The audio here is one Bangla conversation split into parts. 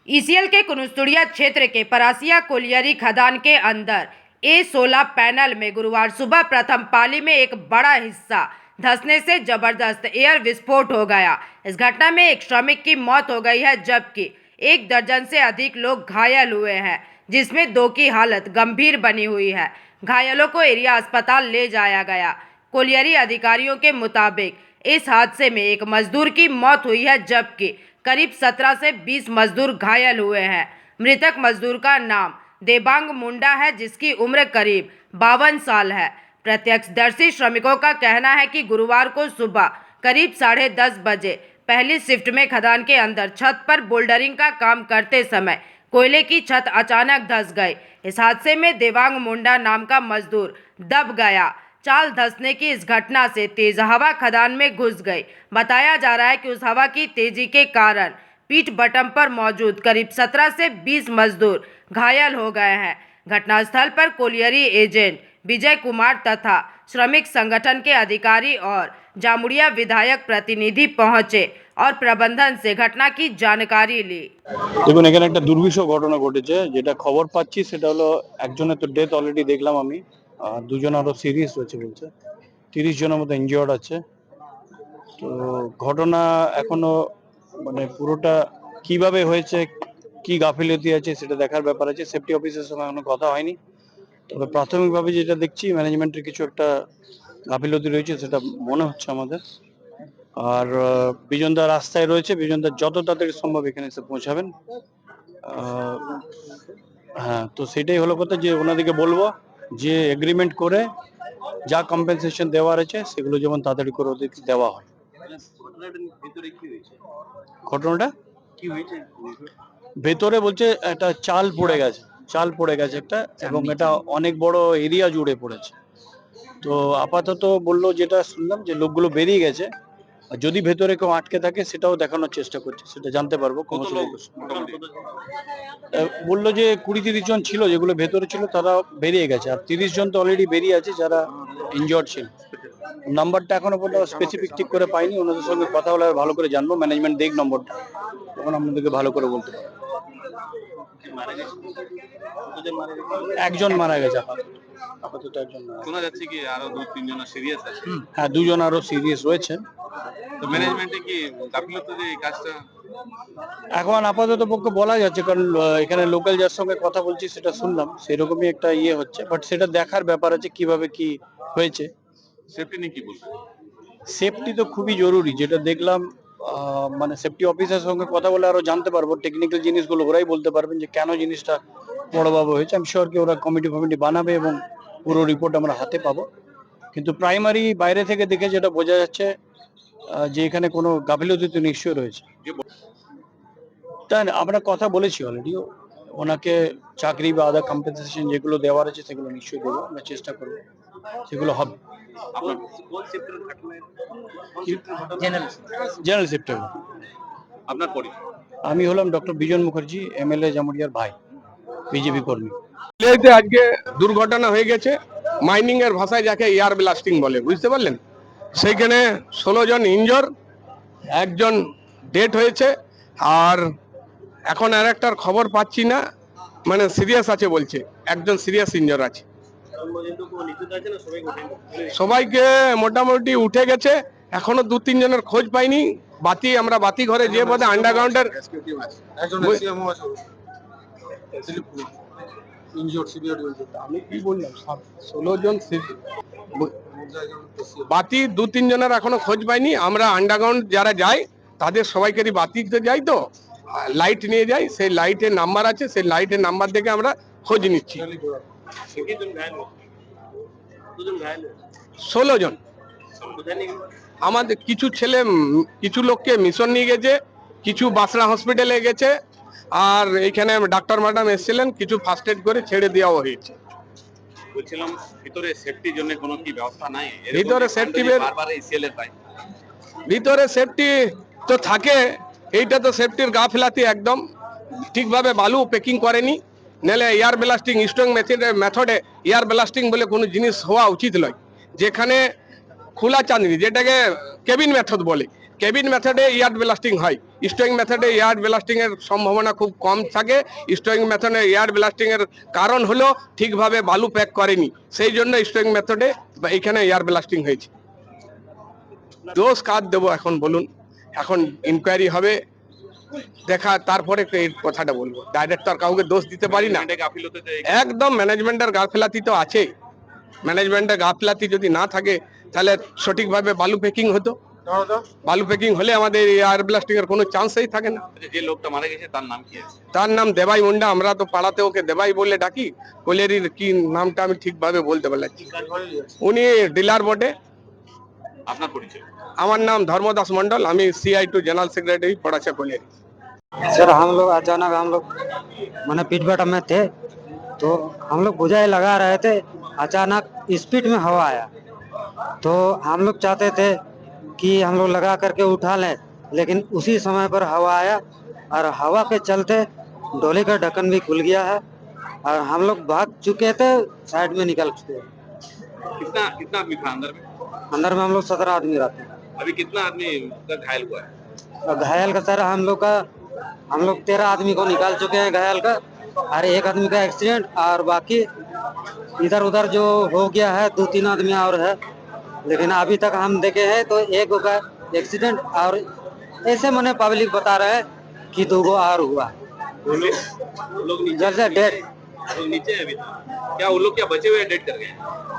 ईसीएल के कुनुस्तुड़िया क्षेत्र के परासिया कोलियरी खदान के अंदर A16 पैनल में गुरुवार सुबह प्रथम पाली में एक बड़ा हिस्सा धंसने से जबरदस्त एयर विस्फोट हो गया। इस घटना में एक श्रमिक की मौत हो गई है, जबकि 1 दर्जन से अधिक लोग घायल हुए हैं, जिसमें 2 की हालत गंभीर बनी हुई है। घायलों को एरिया अस्पताल ले जाया गया। कोलियरी अधिकारियों के मुताबिक इस हादसे में एक मजदूर की मौत हुई है, जबकि करीब 17 से 20 मजदूर घायल हुए हैं। मृतक मजदूर का नाम देबांग मुंडा है, जिसकी उम्र करीब 52 साल है। प्रत्यक्षदर्शी श्रमिकों का कहना है कि गुरुवार को सुबह करीब 10:30 बजे पहली शिफ्ट में खदान के अंदर छत पर बोल्डरिंग का काम करते समय कोयले की छत अचानक धंस गई। इस हादसे में देबांग मुंडा नाम का मजदूर दब गया। चाल धंसने की इस घटना से तेज हवा खदान में घुस गई। बताया जा रहा है कि उस हवा की तेजी के कारण पीठ बटम पर मौजूद करीब 17 से 20 मजदूर घायल हो गए हैं। घटनास्थल पर कोलियरी एजेंट विजय कुमार तथा श्रमिक संगठन के अधिकारी और जामुड़िया विधायक प्रतिनिधि पहुंचे और प्रबंधन से घटना की जानकारी ली। দেখুন এখানে একটা দুর্বিষহ ঘটনা ঘটেছে, যেটা খবর পাচ্ছি সেটা হলো একজনের তো ডেথ অলরেডি দেখলাম আমি, আর দুজন আরো সিরিয়াস হয়েছে বলছে, 30 জনের মতো ইনজিওর্ড আছে। তো ঘটনা এখনো মানে পুরোটা কিভাবে হয়েছে, কি গাফিলতি আছে সেটা দেখার ব্যাপার আছে। সেফটি অফিসের সঙ্গে এখনো কথা হয়নি, তবে প্রাথমিকভাবে যেটা দেখছি ম্যানেজমেন্টের কিছু একটা গাফিলতি রয়েছে সেটা মনে হচ্ছে আমাদের। আর বিজনদা রাস্তায় রয়েছে, বিজনদা যত তাড়াতাড়ি সম্ভব এখানে এসে পৌঁছাবেন। হ্যাঁ, তো সেটাই হলো কথা যে ওনাদেরকে বলবো যে এগ্রিমেন্ট করে যা কম্পেনসেশন দেওয়ার আছে সেগুলো যেমন তাড়াতাড়ি করে ওদেরকে দেওয়া হয়। ঘটনাটা কি হয়েছে ভেতরে বলছে একটা চাল পড়ে গেছে একটা, এবং এটা অনেক বড় এরিয়া জুড়ে পড়েছে। তো আপাতত বললো, যেটা শুনলাম যে লোকগুলো বেরিয়ে গেছে, আর যদি ভেতরে কেউ আটকে থাকে সেটাও দেখানোর চেষ্টা করছে, সেটা জানতে পারবো। বললো যে 20-30 জন ছিল যেগুলো ভেতরে ছিল, তারা বেরিয়ে গেছে, আর 30 জন তো অলরেডি বেরিয়ে আছে যারা ইনজয়ার্ড ছিল। নাম্বারটা এখনো পর্যন্ত স্পেসিফিক ঠিক করে পাইনি, ওনাদের সঙ্গে কথা হলে ভালো করে জানবো। ম্যানেজমেন্ট দেখ নম্বরটা, তখন আপনাদেরকে ভালো করে বলতে পারবো। একজন মারা গেছে আপাতত একজন। শোনা যাচ্ছে কি আরো 2-3 জন সিরিয়াস আছে। হ্যাঁ, 2 জন আরো সিরিয়াস রয়েছে। তো ম্যানেজমেন্টে কি গাফিলতি এই কাজটা এখন আপাতত পক্ষে বলা যাচ্ছে, কারণ এখানে লোকাল যার সঙ্গে কথা বলছি সেটা শুনলাম, সেরকমই একটা হচ্ছে, বাট সেটা দেখার ব্যাপার আছে কিভাবে কি হয়েছে। সেফটি নিয়ে কি বলবো? সেফটি তো খুবই জরুরি, যেটা দেখলাম। মানে সেফটি অফিসারের সঙ্গে কথা বলে আরো জানতে পারবো টেকনিক্যাল জিনিসগুলো, ওরাই বলতে পারবেন যে কেন জিনিসটা বড়ভাবে হয়েছে। আমি শিওর কি ওরা কমিটি বানাবে এবং পুরো রিপোর্ট আমরা হাতে পাবো। কিন্তু প্রাইমারি বাইরে থেকে দেখে যেটা বোঝা যাচ্ছে যে এখানে কোনো গাফিলতি তো নিশ্চয়ই রয়েছে। তাই আমরা কথা বলেছি অলরেডি, ওনাকে চাকরি বা আদার কম্পেনসেশন যেগুলো দেওয়ার আছে সেগুলো নিশ্চয়ই দেবো, আমরা চেষ্টা করবো সেগুলো হবে। General sector. আপনার পরিচয়? আমি হলাম ডক্টর বিজন মুখার্জি, এমএলএ জামুরিয়ার ভাই, বিজেপি কর্মী। আজকে দুর্ঘটনা হয়ে গেছে, মাইনিং এর ভাষায় যাকে এয়ার ব্লাস্টিং বলে, বুঝতে পারলেন। সেইখানে 16 জন ইনজর, একজন ডেথ হয়েছে, আর এখন আর একটার খবর পাচ্ছি না, মানে সিরিয়াস আছে বলছে, একজন সিরিয়াস ইনজর আছে। সবাইকে মোটামুটি উঠে গেছে, এখনো 2-3 জনের খোঁজ পাইনি। আমরা বাতি ঘরে যে বোধ আন্ডারগ্রাউন্ডের আমি কি বললাম 16 জন বাতি, 2-3 জনের এখনো খোঁজ পাইনি। আমরা আন্ডারগ্রাউন্ড যারা যাই তাদের সবাইকেরই বাতিতে যাই, তো লাইট নিয়ে যাই, সেই লাইটের নাম্বার আছে, সেই লাইটের নাম্বার দেখে আমরা খোঁজ নিচ্ছি। 16 জন। আমাদের কিছু ছেলে, কিছু লোককে মিশন নিয়ে গেছে, কিছু বাসরা হসপিটালে গেছে, আর এইখানে ডাক্তার ম্যাডাম এসেছিলেন, কিছু ফার্স্ট এড করে ছেড়ে দেওয়া হয়েছে। বলছিলাম ভিতরে সেফটির জন্য কোনো কি ব্যবস্থা নাই? ভিতরে সেফটি বারবার ইসিএল এর পাই, ভিতরে সেফটি তো থাকে, এইটা তো সেফটির গাফিলতি, একদম ঠিকভাবে বালু প্যাকিং করেনি, নাহলে এয়ার ব্লাস্টিং স্ট্রং মেথডে এয়ার ব্লাস্টিং বলে কোনো জিনিস হওয়া উচিত নয়। যেখানে খোলা চাঁদনি, যেটাকে কেবিন মেথড বলে, কেবিন মেথডে ইয়ার্ড ব্লাস্টিং হয়, স্টোয়িং মেথডে ইয়ার্ড ব্লাস্টিং এর সম্ভাবনা খুব কম থাকে। স্টোয়িং মেথডে ইয়ার্ড ব্লাস্টিং এর কারণ হলো ঠিকভাবে বালু প্যাক করেনি, সেই জন্য স্টোয়িং মেথডে এখানে ইয়ার্ড ব্লাস্টিং হয়েছে। দোষ কাজ দেবো এখন বলুন? এখন ইনকোয়ারি হবে, দেখা তারপরে এই কথাটা বলবো। ডাইরেক্ট তো আর কাউকে দোষ দিতে পারি না। ম্যানেজমেন্টের গাফিলতি তো একদম ম্যানেজমেন্টের গাফিলাতি তো আছে। ম্যানেজমেন্টের গাফিলাতি যদি না থাকে তাহলে সঠিকভাবে বালু প্যাকিং হতো। বালু প্যাকিং হলে আমাদের এয়ার ব্লাস্টিং এর কোনো চান্সই থাকে না। যে লোকটা মারা গেছে তার নাম কি আছে? তার নাম দেবাই মুন্ডা, আমরা তো পাড়াতে ওকে দেবাই বলে ডাকি। কোলেরির কি নামটা আমি ঠিকভাবে বলতে পারছি। উনি ডিলার বটে। আপনার পরিচয়? আমার নাম ধর্মদাস মন্ডল, আমি CI2 जनरल सेक्रेटरी पड़ाचा कोलेरी। सर हम लोग अचानक हम लोग मैंने पीटबटा में थे, तो हम लोग बुझाई लगा रहे थे, अचानक स्पीड में हवा आया। तो हम लोग चाहते थे कि हम लोग लगा करके उठा लें, लेकिन उसी समय पर हवा आया और हवा के चलते डोली का ढक्कन भी खुल गया है और हम लोग भाग चुके थे, साइड में निकल चुके हैं। कितना कितना आदमी था अंदर में? अंदर में हम लोग 17 आदमी रहते हैं। अभी कितना आदमी का घायल हुआ है? और घायल का सर हम लोग 13 आदमी को निकाल चुके हैं घायल का, और एक आदमी का एक्सीडेंट, और बाकी इधर उधर जो हो गया है 2-3 आदमी और है, लेकिन अभी तक हम देखे हैं तो एक का एक्सीडेंट, और ऐसे मने पब्लिक बता रहे हैं कि 2 और हुआ। वो लोग नीचे जैसे डेट वो लोग नीचे हैं अभी तक? क्या वो लोग क्या बचे हुए डेड कर गए?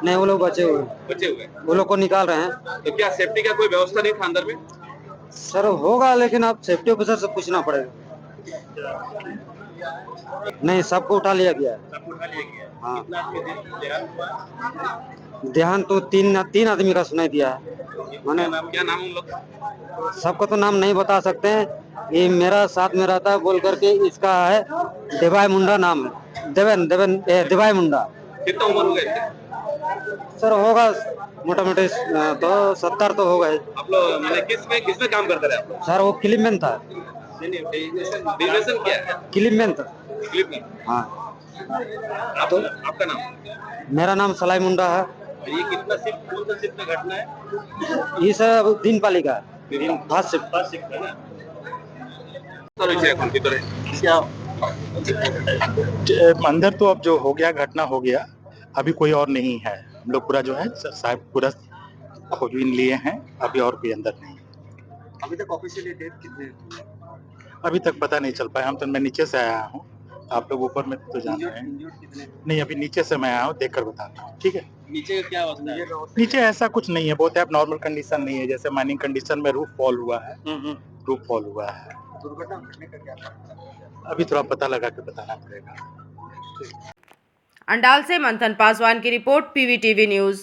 नहीं, वो लोग बचे हुए हैं, बचे हुए हैं। वो लोग को निकाल रहे हैं। तो क्या सेफ्टी का कोई व्यवस्था नहीं था अंदर में? सर होगा, लेकिन अब सेफ्टी ऑफिसर से पूछना पड़ेगा। नहीं, सबको उठा लिया गया है। सबको उठा लिया गया है। हाँ। कितना आदमी देहांत हुआ? देहांत तो 3 आदमी का सुनाई दिया है। मैंने क्या नाम उन लोग का? सबका तो नाम नहीं बता सकते हैं, ये मेरा साथ में रहता है बोल करके, इसका है देवाई मुंडा नाम है, देवाई मुंडा। कितना उम्र हो गया? सर होगा मोटा मोटी तो 70 तो होगा ही। आप लोग मैंने किसमें काम करते रहे आप लोग? सर वो क्लिपमैन था, बिजनेस क्या है? क्लिपमैन था। क्लिप में? हाँ, आपका नाम? मेरा नाम सलाई मुंडा है। ये कितना शिफ्ट कौन सा शिफ्ट में घटना है? ये सब दिन पालिका फर्स्ट शिफ्ट। है ना? এখন ভিতরে अंदर तो अब जो हो गया घटना हो गया, अभी कोई और नहीं है। हम लोग पूरा जो है साहब पूरा खोजबीन लिए हैं, अभी और कोई अंदर नहीं। अभी तक ऑफिशियली डेट कितने? अभी तक पता नहीं चल पाया। हम तो मैं नीचे से आया हूँ, आप लोग ऊपर में तो जान रहे हैं। नहीं, अभी नीचे से मैं आया हूँ, देख कर बताता हूँ। ठीक है, नीचे का क्या अवस्था है? नीचे ऐसा कुछ नहीं है, बहुत अब नॉर्मल कंडीशन नहीं है। जैसे माइनिंग कंडीशन में रूफ फॉल हुआ है, रूफ फॉल हुआ है। दुर्घटना घटने का क्या कारण? अभी थोड़ा पता लगा के बताना पड़ेगा। अंडाल से मंथन पासवान की रिपोर्ट, PVTV न्यूज।